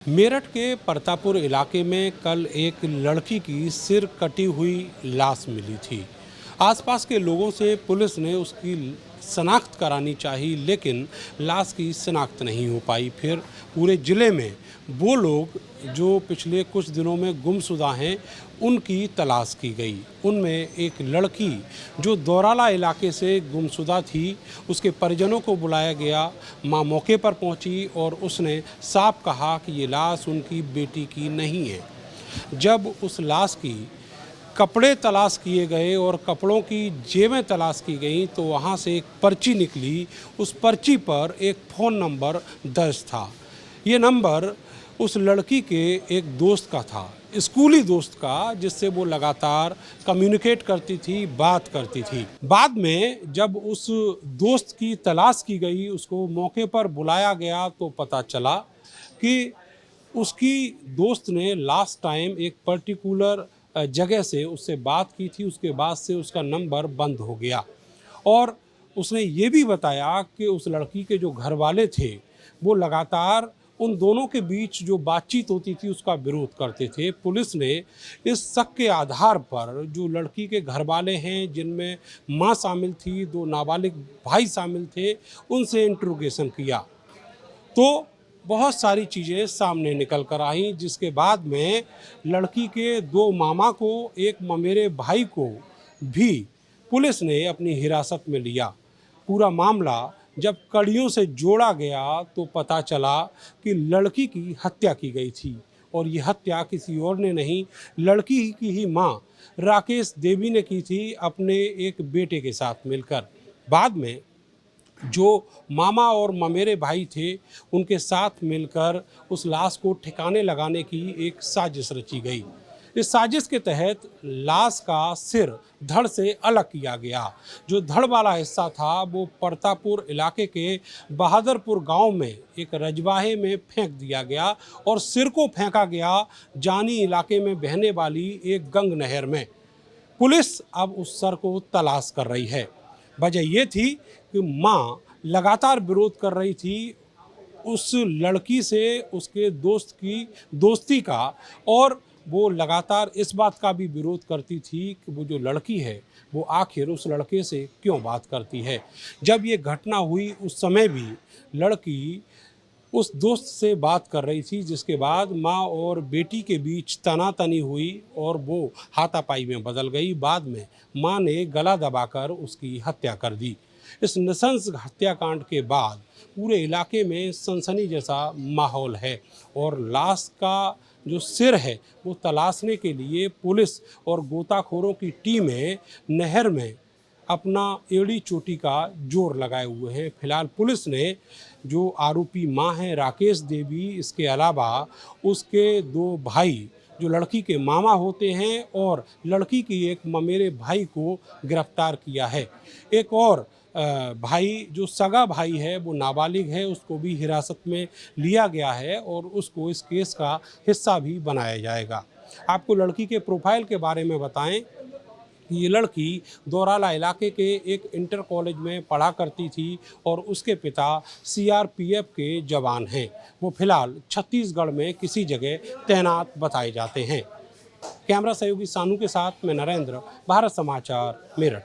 मेरठ के परतापुर इलाके में कल एक लड़की की सिर कटी हुई लाश मिली थी। आसपास के लोगों से पुलिस ने उसकी शनाख्त करानी चाहिए, लेकिन लाश की शनाख्त नहीं हो पाई। फिर पूरे ज़िले में वो लोग जो पिछले कुछ दिनों में गुमशुदा हैं, उनकी तलाश की गई। उनमें एक लड़की जो दौराला इलाके से गुमशुदा थी, उसके परिजनों को बुलाया गया। मां मौके पर पहुंची और उसने साफ कहा कि ये लाश उनकी बेटी की नहीं है। जब उस लाश की कपड़े तलाश किए गए और कपड़ों की जेबें तलाश की गईं, तो वहाँ से एक पर्ची निकली। उस पर्ची पर एक फ़ोन नंबर दर्ज था। ये नंबर उस लड़की के एक दोस्त का था, स्कूली दोस्त का, जिससे वो लगातार कम्युनिकेट करती थी, बात करती थी। बाद में जब उस दोस्त की तलाश की गई, उसको मौके पर बुलाया गया, तो पता चला कि उसकी दोस्त ने लास्ट टाइम एक पर्टिकुलर जगह से उससे बात की थी। उसके बाद से उसका नंबर बंद हो गया और उसने ये भी बताया कि उस लड़की के जो घर वाले थे, वो लगातार उन दोनों के बीच जो बातचीत होती थी उसका विरोध करते थे। पुलिस ने इस शक के आधार पर जो लड़की के घर वाले हैं, जिनमें मां शामिल थी, दो नाबालिग भाई शामिल थे, उनसे इंट्रोगेशन किया, तो बहुत सारी चीज़ें सामने निकल कर आईं, जिसके बाद में लड़की के दो मामा को, एक ममेरे भाई को भी पुलिस ने अपनी हिरासत में लिया। पूरा मामला जब कड़ियों से जोड़ा गया तो पता चला कि लड़की की हत्या की गई थी, और ये हत्या किसी और ने नहीं, लड़की की ही मां राकेश देवी ने की थी, अपने एक बेटे के साथ मिलकर। बाद में जो मामा और ममेरे भाई थे, उनके साथ मिलकर उस लाश को ठिकाने लगाने की एक साजिश रची गई। इस साजिश के तहत लाश का सिर धड़ से अलग किया गया। जो धड़ वाला हिस्सा था वो परतापुर इलाके के बहादुरपुर गांव में एक रजवाहे में फेंक दिया गया और सिर को फेंका गया जानी इलाके में बहने वाली एक गंग नहर में। पुलिस अब उस सर को तलाश कर रही है। वजह ये थी कि मां लगातार विरोध कर रही थी उस लड़की से, उसके दोस्त की दोस्ती का, और वो लगातार इस बात का भी विरोध करती थी कि वो जो लड़की है वो आखिर उस लड़के से क्यों बात करती है। जब ये घटना हुई उस समय भी लड़की उस दोस्त से बात कर रही थी, जिसके बाद माँ और बेटी के बीच तनातनी हुई और वो हाथापाई में बदल गई। बाद में माँ ने गला दबाकर उसकी हत्या कर दी। इस नृशंस हत्याकांड के बाद पूरे इलाके में सनसनी जैसा माहौल है और लाश का जो सिर है वो तलाशने के लिए पुलिस और गोताखोरों की टीमें नहर में अपना एड़ी चोटी का जोर लगाए हुए हैं। फिलहाल पुलिस ने जो आरोपी मां है राकेश देवी, इसके अलावा उसके दो भाई जो लड़की के मामा होते हैं और लड़की की एक ममेरे भाई को गिरफ्तार किया है। एक और भाई जो सगा भाई है वो नाबालिग है, उसको भी हिरासत में लिया गया है और उसको इस केस का हिस्सा भी बनाया जाएगा। आपको लड़की के प्रोफाइल के बारे में बताएं, ये लड़की दौराला इलाके के एक इंटर कॉलेज में पढ़ा करती थी और उसके पिता सीआरपीएफ के जवान हैं। वो फिलहाल छत्तीसगढ़ में किसी जगह तैनात बताए जाते हैं। कैमरा सहयोगी सानू के साथ मैं नरेंद्र, भारत समाचार, मेरठ।